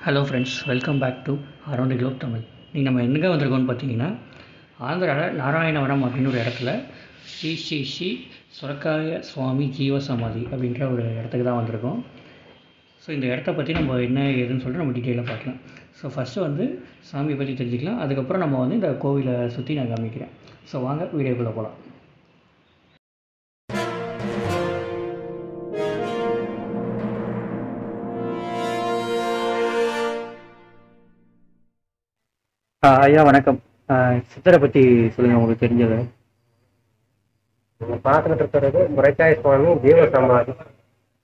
Hello friends, welcome back to around the globe Tamil. நீங்கள் நம்ம எங்கே வந்திருக்கோம்னு பார்த்தீங்கன்னா, ஆந்திராவில் நாராயணவரம் அப்படின்னு ஒரு இடத்துல ஸ்ரீ ஸ்ரீ ஸ்ரீ சுரக்காய சுவாமி ஜீவ சமாதி அப்படின்ற ஒரு இடத்துக்கு தான் வந்திருக்கோம். ஸோ இந்த இடத்த பற்றி நம்ம என்ன ஏதுன்னு சொல்லிட்டு நம்ம டீட்டெயிலாக பார்க்கலாம். ஸோ ஃபஸ்ட்டு வந்து சாமியை பற்றி தெரிஞ்சுக்கலாம். அதுக்கப்புறம் நம்ம வந்து இந்த கோவிலை சுற்றி நான் காமிக்கிறேன். ஸோ வாங்க வீடியோக்குள்ளே போகலாம். ஐயா வணக்கம். சித்தரை பற்றி சொல்லுங்கள், உங்களுக்கு தெரிஞ்சது. நீங்க பார்த்துக்கிட்டு இருக்கிறது சுரைக்காய் சுவாமி ஜீவ சமாதி.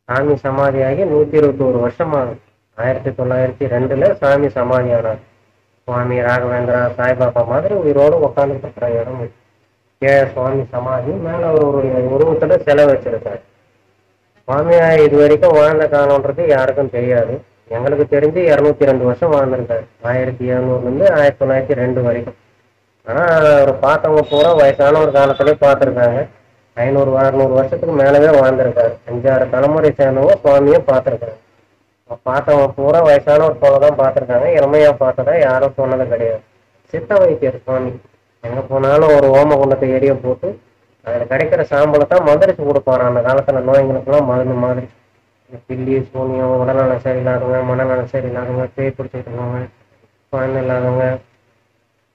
சாமி சமாதியாகி 121 வருஷமா 1902 சாமி சமாதி ஆனார். சுவாமி ராகவேந்திரா சாய்பாபா மாதிரி உயிரோடு உட்காந்துட்டு இருக்கிற இடம் சுவாமி சமாதி. மேல அவருடைய உருவத்துல சிலை வச்சிருக்காரு. சுவாமியா இது வரைக்கும் வாழ்ந்த காலம்ன்றது யாருக்கும் தெரியாது. எங்களுக்கு தெரிஞ்சு 202 வருஷம் வாழ்ந்திருக்காரு. 1700 1902 வரைக்கும். ஆனா அவர் பார்த்தவங்க பூரா வயசான ஒரு காலத்திலே பார்த்துருக்காங்க. 500-600 வருஷத்துக்கு மேலவே வாழ்ந்திருக்காரு. 5-6 தலைமுறை சேர்ந்தவங்க சுவாமியும் பார்த்துருக்காங்க. பார்த்தவங்க பூரா வயசானவர் போலதான் பார்த்துருக்காங்க. இளமையா பார்த்ததா யாரும் சொன்னது கிடையாது. சித்த வைத்தியர் சுவாமி. எங்க போனாலும் ஒரு ஓம குண்டத்தை எரிய போட்டு அதில் கிடைக்கிற சாம்பலை தான் மந்திரிச்சு கொடுப்பாரு. அந்த காலத்துல நோய்களுக்கெல்லாம் மருந்து மாதிரி. பில்லி சூனியம், உடல்நலம் சரியில்லாதவங்க, மனநலம் சரியில்லாதவங்க, பேய் பிடிச்சிட்டு இருக்கவங்க, குழந்தை இல்லாதவங்க,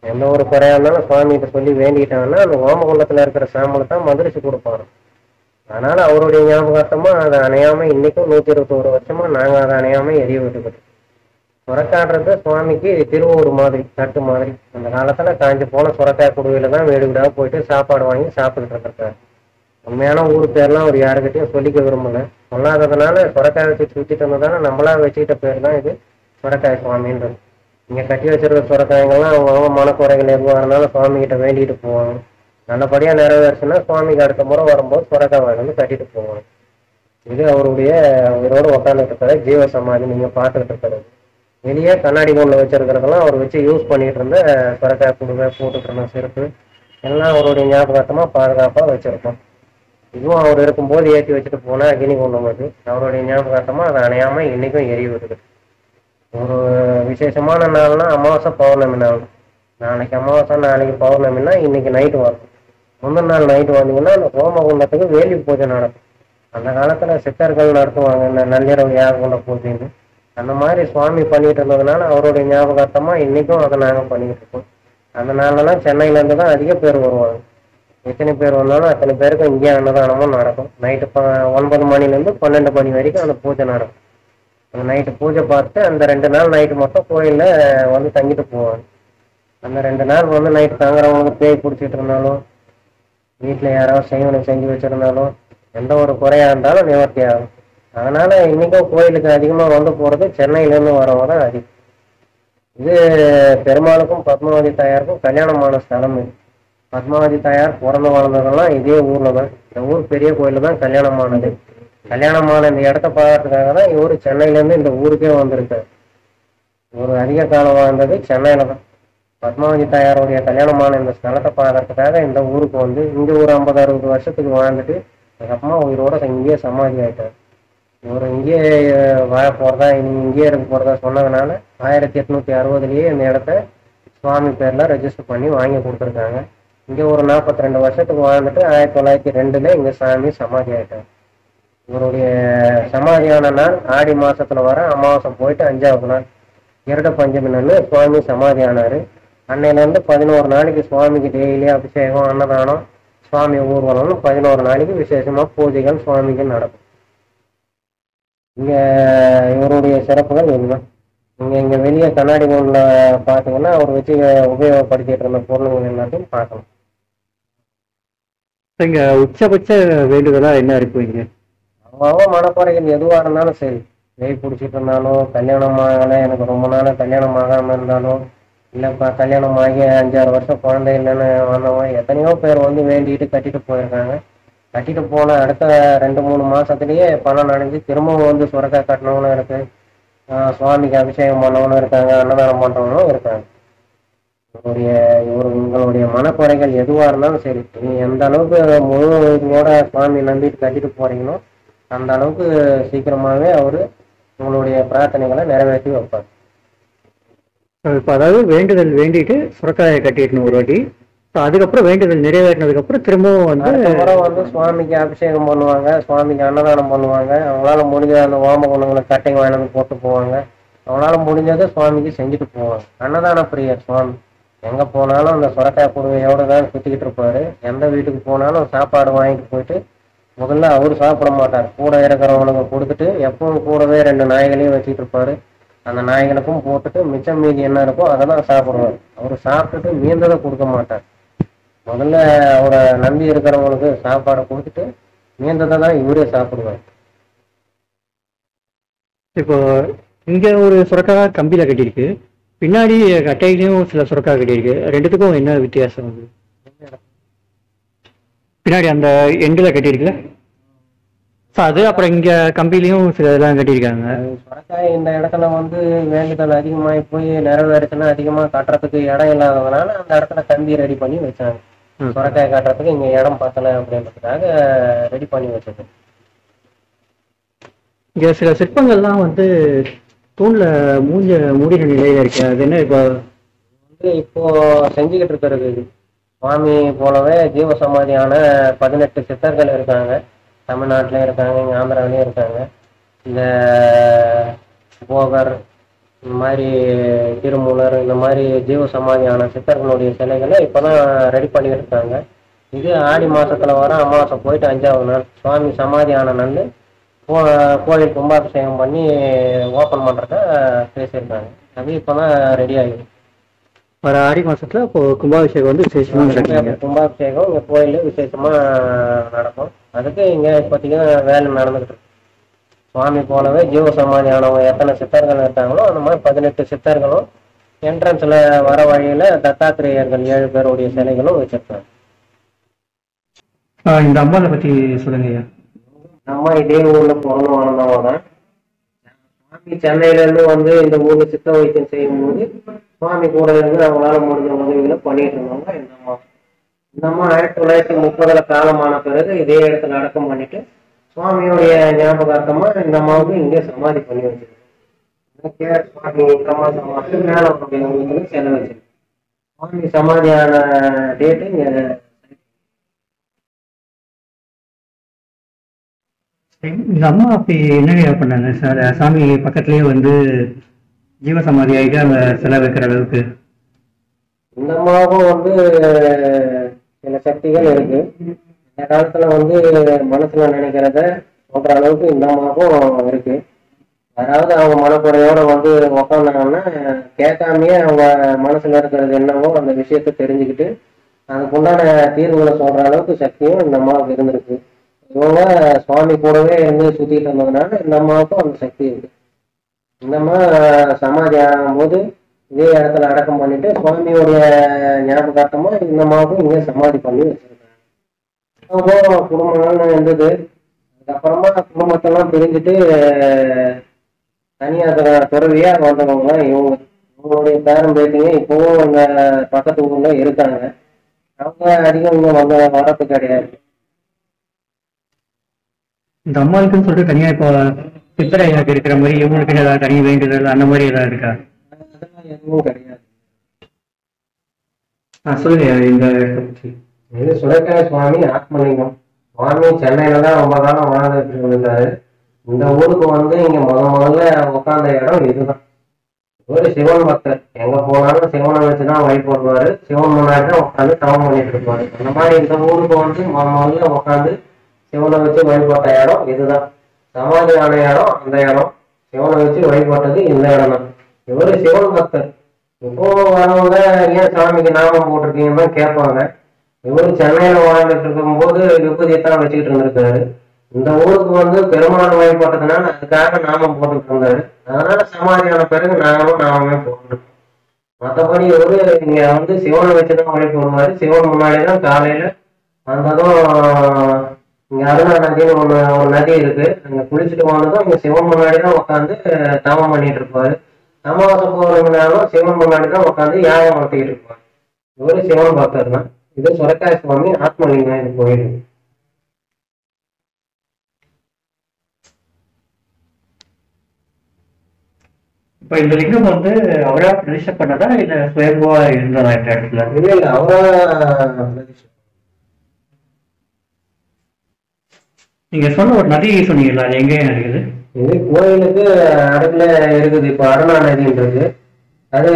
எந்த ஒரு குறையா இருந்தாலும் சுவாமிகிட்ட சொல்லி வேண்டிட்டாங்கன்னா அந்த ஓமகுண்டத்துல இருக்கிற சாம்பலை தான் மந்திரிச்சு கொடுப்பாரு. அதனால அவருடைய ஞாபகார்த்தமா அதை அணையாம இன்னைக்கும் 121 வருஷமா நாங்க அதை அணையாம எரிய விட்டுக்கிட்டு. சுரக்காடுறது சுவாமிக்கு திருவூர் மாதிரி, தட்டு மாதிரி. அந்த காலத்துல காஞ்சி போன சுரக்காய் குடுவையில தான் வீடு வீடாக போயிட்டு சாப்பாடு வாங்கி சாப்பிட்டுட்டு இருக்காரு. உண்மையான ஊர் பேர்லாம் அவர் யாருக்கிட்டையும் சொல்லிக்க விரும்பல. சொல்லாததுனால சுரக்காய் வச்சு சுத்திட்டு இருந்ததால நம்மளா வச்சுக்கிட்ட பேர் தான் இது சுரக்காய் சுவாமின்றது. இங்க கட்டி வச்சிருக்க சுரக்காய்கள்லாம் அவங்க மனக்குறைகள் எதுவாக இருந்தாலும் சுவாமி கிட்ட வேண்டிட்டு போவாங்க. நல்லபடியா நிறைவேறுச்சுன்னா சுவாமிக்கு அடுத்த முறை வரும்போது சுரக்காய் வந்து கட்டிட்டு போவாங்க. இது அவருடைய உயிரோடு உட்காந்துட்டு இருக்கிற ஜீவ சமாதி. நீங்க பார்த்துக்கிட்டு இருக்கிறது வெளியே கண்ணாடி கொண்டு வச்சிருக்கிறதெல்லாம் அவர் வச்சு யூஸ் பண்ணிட்டு இருந்த சுரக்காய் குடுவை, போட்டுட்டு இருந்த செருப்பு எல்லாம் அவருடைய ஞாபகமா பாதுகாப்பா வச்சிருக்கோம். இதுவும் அவர் இருக்கும்போது ஏற்றி வச்சுட்டு போனா அக்னி குண்டம் அது அவருடைய ஞாபகார்த்தமா அதை அணையாம இன்னைக்கும் எரிய விட்டுக்கிட்டு. ஒரு விசேஷமான நாள்னா அமாவாசை பௌர்ணமி நாள். நாளைக்கு அமாவாசை, நாளைக்கு பௌர்ணமின்னா இன்னைக்கு நைட்டு வரும். முந்தின நாள் நைட்டு வந்தீங்கன்னா அந்த ஹோமகுண்டத்துக்கு வேலி பூஜை நடக்கும். அந்த காலத்துல சித்தர்கள் நடத்துவாங்க இந்த நள்ளிரவு யாககுண்ட பூஜைன்னு. அந்த மாதிரி சுவாமி பண்ணிட்டு இருந்ததுனால அவருடைய ஞாபகார்த்தமா இன்னைக்கும் அதை நாங்கள் பண்ணிக்கிட்டு இருக்கோம். அந்த நாள்லாம் சென்னையில இருந்து தான் அதிக பேர் வருவாங்க. எத்தனை பேர் வந்தாலும் அத்தனை பேருக்கு இங்கேயே அன்னதானமும் நடக்கும். நைட்டு 9 மணிலேருந்து 12 மணி வரைக்கும் அந்த பூஜை நடக்கும். அந்த நைட்டு பூஜை பார்த்துட்டு அந்த 2 நாள் நைட்டு மட்டும் கோயிலில் வந்து தங்கிட்டு போவாங்க. அந்த 2 நாள் வந்து நைட்டு தங்குறவங்களுக்கு பேய் பிடிச்சிட்டு இருந்தாலும், வீட்டில் யாராவது செய்வனை செஞ்சு வச்சிருந்தாலும், எந்த ஒரு குறையா இருந்தாலும் நிவர்த்தி ஆகும். அதனால இன்னைக்கும் கோயிலுக்கு அதிகமாக வந்து போகிறது சென்னையிலேருந்து வரவங்க தான் அதிகம். இது பெருமாளுக்கும் பத்மாவதி தாயாருக்கும் கல்யாணமான ஸ்தலம். இது பத்மாவதி தாயார் பிறந்து வளர்ந்ததெல்லாம் இதே ஊர்ல தான். இந்த ஊர் பெரிய கோயில தான் கல்யாணமானது. கல்யாணமான இந்த இடத்த பார்க்கறதுக்காக தான் இவரு சென்னையில இருந்து இந்த ஊருக்கே வந்திருக்காரு. இவர் அதிக காலம் வாழ்ந்தது சென்னையில தான். பத்மாவதி தாயாருடைய கல்யாணமான இந்த ஸ்தலத்தை பார்க்கறதுக்காக இந்த ஊருக்கு வந்து இங்க ஒரு 50-60 வருஷத்துக்கு வாழ்ந்துட்டு அதுக்கப்புறமா உயிரோட இங்கேயே சமாதி ஆயிட்டார். இவர் இங்கேயே வாழ போறதா, இங்கேயே இருக்க போறதா சொன்னதுனால 1860 இந்த இடத்த சுவாமி பேர்ல ரெஜிஸ்டர் பண்ணி வாங்கி கொடுத்துருக்காங்க. இங்க ஒரு 42 வருஷத்துக்கு வாழ்ந்துட்டு 1902 இங்க சாமி சமாதி ஆயிட்டார். இவருடைய சமாதியான நாள் ஆடி மாசத்துல வர அமாவாசை போயிட்டு 5வது நாள் இரட பஞ்சமி நாள் சுவாமி சமாதி ஆனாரு. அன்னையில இருந்து 11 நாளைக்கு சுவாமிக்கு டெய்லி அபிஷேகம், அன்னதானம், சுவாமி ஊர்வலம்னு 11 நாளைக்கு விசேஷமா பூஜைகள் சுவாமிக்கு நடக்கும். இங்க இவருடைய சிறப்புகள் இதுதான். நீங்க இங்க வெளியே கண்ணாடி கோன்ல பாத்தீங்கன்னா அவர் வச்சு உபயோகப்படுத்திட்டு இருந்த பொருள்கள் எல்லாத்தையும் பார்க்கலாம். இங்க உச்சபட்ச வேண்டுதலா என்ன இருக்குவீங்க? அவங்க மனக்குறைகள் எதுவா இருந்தாலும் சரி, வெய் பிடிச்சிட்டு இருந்தாலும், கல்யாணம் ஆகலை, எனக்கு ரொம்ப நாள் கல்யாணம் ஆகாம இருந்தாலும், இல்லப்பா கல்யாணம் ஆகி 5-6 வருஷம் குழந்தை இல்லைன்னு வந்தவங்க எத்தனையோ பேர் வந்து வேண்டிட்டு கட்டிட்டு போயிருக்காங்க. கட்டிட்டு போன அடுத்த 2-3 மாசத்துலயே பணம் அடைஞ்சு திரும்பவும் வந்து சுரக்காய் கட்டினவங்களும் இருக்கு, சுவாமிக்கு அபிஷேகம் பண்ணவங்களும் இருக்காங்க, அன்னதானம் பண்றவங்களும் இருக்காங்க. உங்களுடைய மனக்குறைகள் எதுவா இருந்தாலும் சரி, நீங்க எந்த அளவுக்கு முழு இதோட சுவாமி நம்பிட்டு கட்டிட்டு போறீங்களோ அந்த அளவுக்கு சீக்கிரமாவே அவரு உங்களுடைய பிரார்த்தனைகளை நிறைவேற்றி வைப்பார். இப்போ அதாவது வேண்டுதல் வேண்டிட்டு சுரக்காயை கட்டிடணும் ஒரு வாட்டி. ஸோ அதுக்கப்புறம் வேண்டுதல் நிறைவேறினதுக்கப்புறம் திரும்பவும் வந்து அடுத்த முறை வந்து சுவாமிக்கு அபிஷேகம் பண்ணுவாங்க, சுவாமிக்கு அன்னதானம் பண்ணுவாங்க. அவங்களால முடிஞ்ச அந்த ஓம குணங்களை கட்டைங்க வாங்கினது போட்டு போவாங்க. அவங்களால முடிஞ்சதை சுவாமிக்கு செஞ்சுட்டு போவாங்க. அன்னதான பிரியர் சுவாமி. எங்க போனாலும் அந்த சுரக்காய் குடுவையோட தான் சுத்திக்கிட்டு இருப்பாரு. எந்த வீட்டுக்கு போனாலும் சாப்பாடு வாங்கிட்டு போயிட்டு முதல்ல அவரு சாப்பிட மாட்டார். கூட இருக்கிறவனுக்கு கொடுத்துட்டு எப்பவும் கூடவே 2 நாய்களையும் வச்சுட்டு இருப்பாரு. அந்த நாய்களுக்கும் போட்டுட்டு மிச்சம் மீதி என்ன இருக்கோ அதெல்லாம் சாப்பிடுவார். அவரு சாப்பிட்டுட்டு மீந்ததை கொடுக்க மாட்டார். முதல்ல அவரை நம்பி இருக்கிறவங்களுக்கு சாப்பாடை கொடுத்துட்டு மீந்ததை தான் இவரே சாப்பிடுவார். இப்போ இங்க ஒரு சுரக்காய் கம்பியில கட்டியிருக்கு, பின்னாடி கட்டையிலையும் சில சுரக்காய் கட்டியிருக்கு. ரெண்டுத்துக்கும் என்ன வித்தியாசம் அது? பின்னாடி அந்த எண்டில் கட்டியிருக்குல்ல, ஸோ அது அப்புறம் இங்க கம்பிலையும் சில இதெல்லாம் கட்டியிருக்காங்க. சுரக்காய் இந்த இடத்துல வந்து வேண்டுதல் அதிகமாகி போய் நிறைவேறுச்சுன்னா அதிகமாக கட்டுறதுக்கு இடம் இல்லாததுனால அந்த இடத்துல கம்பி ரெடி பண்ணி வச்சாங்க. சுரக்காய் காட்டுறதுக்கு இங்க இடம் பத்தலை அப்படின்றதுக்காக ரெடி பண்ணி வச்சது. இங்க சில சிற்பங்கள்லாம் வந்து தூண்ல மூடின நிலையில இருக்கு. அது என்ன இப்போ வந்து இப்போ செஞ்சுக்கிட்டு இருக்கிறது இது. சுவாமி போலவே ஜீவசமாதியான 18 சித்தர்கள் இருக்காங்க. தமிழ்நாட்டிலையும் இருக்காங்க, இங்கே ஆந்திராவிலையும் இருக்காங்க. இந்த போகர், இந்த மாதிரி திருமூலர், இந்த மாதிரி ஜீவசமாதியான சித்தர்களுடைய சிலைகளை இப்போதான் ரெடி பண்ணிட்டு இருக்காங்க. இது ஆடி மாசத்துல வர அமாவாசை போயிட்டு 5ஆவது நாள் சுவாமி சமாதியான நாள் கோயில் கும்பாபிஷேகம் பண்ணி ஓப்பன் பண்றத பேசியிருக்காங்க. அது இப்போதான் ரெடி ஆகிடும். வர ஆடி மாசத்துல இப்போ கும்பாபிஷேகம் வந்து விசேஷமா நடக்கும். கும்பாபிஷேகம் இங்க கோயில விசேஷமா நடக்கும். அதுக்கு இங்க இப்போதைக்கு வேலை நடந்துகிட்டு இருக்கு. சுவாமி போலவே ஜீவசமாதியானவங்க எத்தனை சித்தர்கள் இருக்காங்களோ அந்த மாதிரி 18 சித்தர்களும் என்ட்ரன்ஸ்ல வர வழியில தத்தாத்திரேயர்கள் 7 பேருடைய சிலைகளும் வச்சிருக்காங்க. இந்த அம்பாவை பத்தி சொல்லுங்க ஐயா. நம்ம இதே ஊர்ல பிறந்து வளர்ந்தவங்க தான். சுவாமி சென்னையில இருந்து வந்து இந்த ஊர்ல சித்த வைத்தியம் செய்யும் போது சுவாமி கூட இருந்து அவங்களால முடிஞ்ச உதவிகளை பண்ணிட்டு இருந்தாங்க. இந்த அம்மா 1930 காலமான பிறகு இதே இடத்துல அடக்கம் பண்ணிட்டு சுவாமியோடைய ஞாபகார்த்தமா இந்த அம்மாவுக்கு இங்கே சமாதி பண்ணி வச்சிருக்கோம். சுவாமி சமாதி மேல செலவு வச்சிருக்கோம். சுவாமி சமாதியான டேட்டு இங்க. இந்த அம்மா அப்படி என்ன பண்ணாங்க சார்? சாமி பக்கத்துலயே வந்து ஜீவசமாதி ஆகிட்டு அந்த சிலை வைக்கிற அளவுக்கு. இந்த அம்மாவுக்கும் வந்து சில சக்திகள் இருக்கு. இந்த காலத்துல வந்து மனசுல நினைக்கிறத சொல்ற அளவுக்கு இந்த அம்மாவுக்கும் இருக்கு. அதாவது அவங்க மனக்குறையோட வந்து உக்காந்தாங்கன்னா கேட்காமையே அவங்க மனசுல இருக்கிறது என்னவோ அந்த விஷயத்த தெரிஞ்சுக்கிட்டு அதுக்குண்டான தீர்வுகளை சொல்ற அளவுக்கு சக்தியும் இந்த அம்மாவுக்கு இருந்திருக்கு. இவங்க சுவாமி கூடவே இருந்து சுத்திட்டு இருந்ததுனால இந்த அம்மாவுக்கும் அந்த சக்தி இருக்கு. இந்த அம்மா சமாதி ஆகும் போது இதே இடத்துல அடக்கம் பண்ணிட்டு சுவாமியோடைய ஞாபகார்த்தமா இந்த அம்மாவுக்கும் இங்கே சமாதி பண்ணி வச்சிருக்காங்க. குடும்பங்கள்னு இருந்தது. அதுக்கப்புறமா குடும்பத்தெல்லாம் பிரிஞ்சுட்டு தனியா துறவியா வந்தவங்க இவங்க. இவங்களுடைய பேரம் பேத்திங்க இப்பவும் இந்த பக்கத்து ஊர்ல இருக்காங்க. அவங்க அதிகம் இங்க வரது கிடையாது. இந்த அம்மாவுக்குன்னு சொல்லிட்டு தனியா இப்போ சித்தரையாக்கு இருக்கிற மாதிரி இவங்களுக்கு ஏதாவது தனி வேண்டுதல் அந்த மாதிரி ஏதாவது இருக்கா? அதெல்லாம் எதுவும் கிடையாது. சொல்லுங்க. இந்த இது சுரக்காய் சுவாமி ஆத்மலிங்கம். சுவாமி சென்னையில தான் ரொம்ப காலம் வாழ்ந்துட்டு இருந்தாரு. இந்த ஊருக்கு வந்து இங்க முதல்ல உட்கார்ந்த இடம் இதுதான். ஒரு சிவன் பக்தர். எங்க போனாலும் சிவனை வச்சுதான் வழிபடுவாரு. சிவன் முன்னாடி தான் உட்காந்து தவம் பண்ணிட்டு இருப்பாரு. அந்த மாதிரி இந்த ஊருக்கு வந்து முதல்ல உட்காந்து சிவனை வச்சு வழிபட்ட இடம் இதுதான். சமாதியான இடம் அந்த இடம். சிவனை வச்சு வழிபட்டது இந்த இடம் தான். இவரு சிவன் பக்தர். இப்போ வரவங்க ஏன் சாமிக்கு நாமம் போட்டிருக்கீங்கன்னு தான் கேட்பாங்க. இவரு சென்னையில வாழ்ந்துட்டு இருக்கும் போது விபூதியத்தான் வச்சுக்கிட்டு இருந்திருக்காரு. இந்த ஊருக்கு வந்து பெருமாள் வழிபட்டதுனால அதுக்காக நாமம் போட்டுட்டு இருந்தாரு. அதனால சமாதியான பிறகு நாங்களும் நாமமே போட்டுருக்கோம். மற்றபடி இவரு இங்க வந்து சிவனை வச்சுதான் வழிபடுவாரு. சிவன் முன்னாடிதான் காலையில வந்ததும் இங்க அருணா நதினு ஒரு நதி இருக்கு. அங்க குளிச்சுட்டு வந்ததும் இங்க சிவன் முன்னாடிதான் உட்காந்து தவம் பண்ணிட்டு இருப்பாரு. அமாவாசை பௌர்ணமினாலும் சிவன் முன்னாடிதான் உட்காந்து யாகம் வளர்த்திக்கிட்டு இருப்பாரு. இவரு சிவன் பக்தர் தான். இது சுரக்காய் சுவாமி ஆத்மலிங்கம் இது கோயில். இப்போ இந்த லிங்கம் வந்து அவரா பிரதிஷ்டை பண்ணதா இல்ல சுயம்புவா இருந்ததா இந்த இடத்துல? இல்ல அவரா. நீங்க சொன்ன ஒரு நதி சொன்னீங்கல்ல, அது எங்கே இருக்குது? இது கோயிலுக்கு அடுப்புல இருக்குது. இப்போ அருணா நதின்றது. அது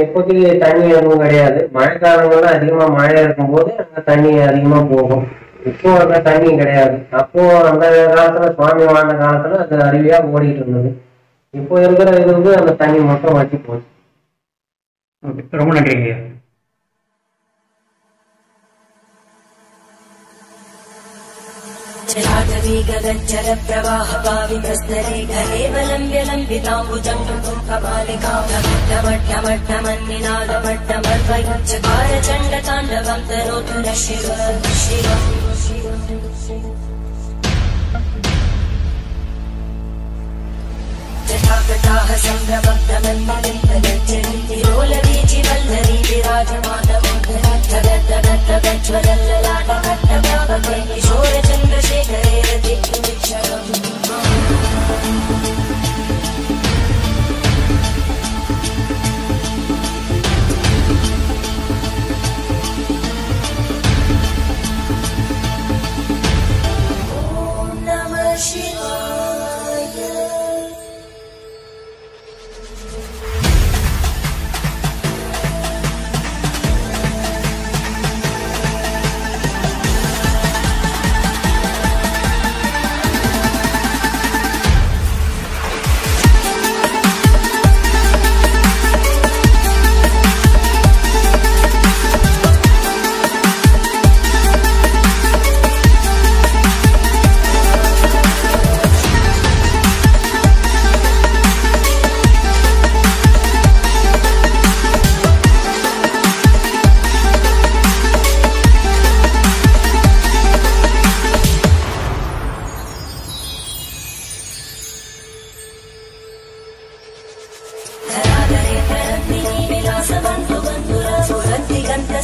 இப்போதைக்கு தண்ணி எதுவும் கிடையாது. மழைக்காலங்கள்ல அதிகமா மழை இருக்கும்போது அங்க தண்ணி அதிகமா போகும். இப்போ அங்க தண்ணி கிடையாது. அப்போ அந்த காலத்துல சுவாமி வாழ்ந்த காலத்துல அது அருவியா ஓடிட்டு இருந்தது. இப்போ இருக்கிற இது வந்து அந்த தண்ணி மட்டும் வற்றி போச்சு. ஓகே, ரொம்ப நன்றிங்க. जलाटवी गगनचर प्रवाह पावितस्तरे घलेवलम्ब्यलम्बिताम्बुजं कपालिकामट्टमट्टमट्टमन्निनादमट्टमर्वयचकार चण्डताण्डवं तनोतु न शिव शिव जटाकटाः सम्भ्रमब्धमन्मलिन्दगज्जरीतिरोलवीचि वल्लरी विराजमानमोहरज्जगज्जगज्ज्वलल्ललाटकट्टभावके किशोरचन्द्रशेखरे रतिक्षरम् ॐ नमः शिवाय।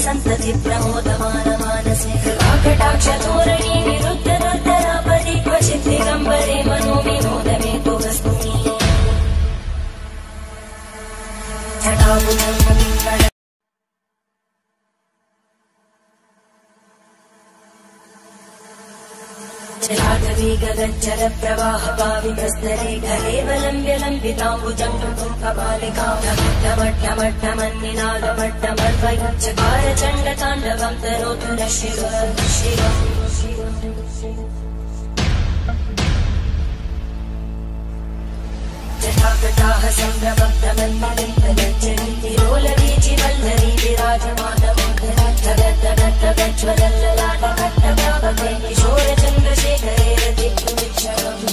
संतति प्रमोदमानमानसे कृपाकटाक्षतोरणी निरुद्धदुर्धरापदि क्वचित् दिगम्बरे मनोविनोदमेतु वस्तुनि जलाटवी गगनचर प्रवाह पावितस्तरे घलेवलम्ब्यलम्बिताम्बुजं कपालिकामट्टमट्टमट्टमन्निनादमट्टमर्वयचकार चण्डताण्डवं तनोतु न शिव शिव जटाकटाः सम्भ्रमब्धमन्मलिन्दगज्जरीतिरोलवीचि वल्लरी विराजमानमोहरज्जगज्जगज्ज्वलल्ललाटकट्टभावके किशोरचन्द्रशेखरे रतिक्षरम्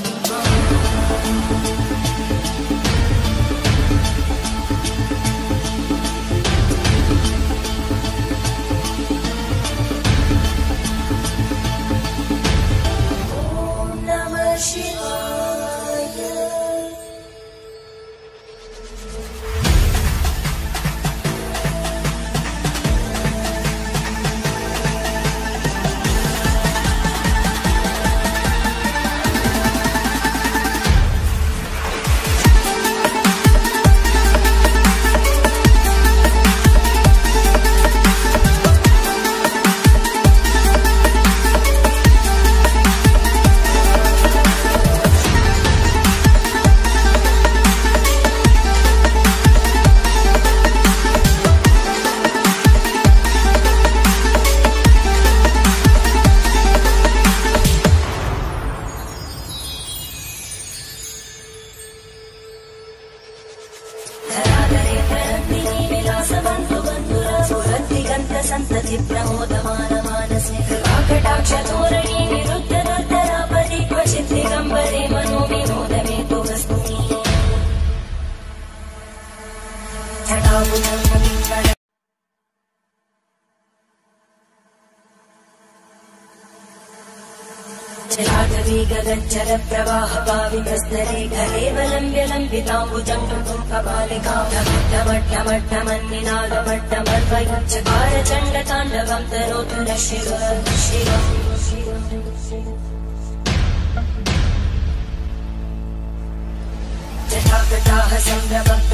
ॐ नमः शिवाय। संतति प्रमोदमानमानसे कृपाकटाक्षतोरणी निरुद्धदुर्धरापदि क्वचित् दिगम्बरे मनोविनोदमेतु वस्तुनि जलाटवी गगनचर प्रवाह पावितस्तरे घलेवलम्ब्यलम्बिताम्बुजं कपालिकामट्टमट्टमट्टमन्निनादमट्टमर्वयचकार चण्डताण्डवं तनोतु न शिव शिव जटाकटाः सम्भ्रमब्ध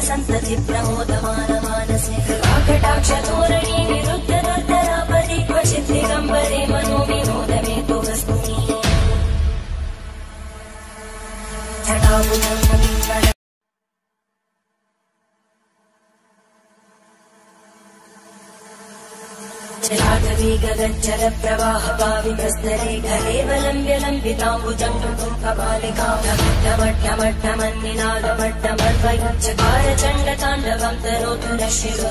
सन्तति प्रमोदमान मानसे कृपाकटाक्षतोरणी निरुद्ध दुर्धरापदि क्वचित् दिगम्बरे मनो विनोदमेतु वस्तुनि गगज्जल प्रवाह पावितस्तरे कलेवलम्ब्य लम्बिताम्बुजङ्गं कपालिकामट्टमट्टमन्निनादमट्टमर्वयुच्चकार चण्डताण्डवं तरोतु न शिव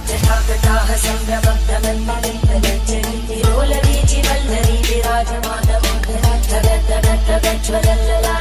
जटाकटाः सम्भ्रमब्धमन्निलिम्पगज्जरी तिरोलवीचि वल्लरी विराजमानमोदरज्ज्वलल्लला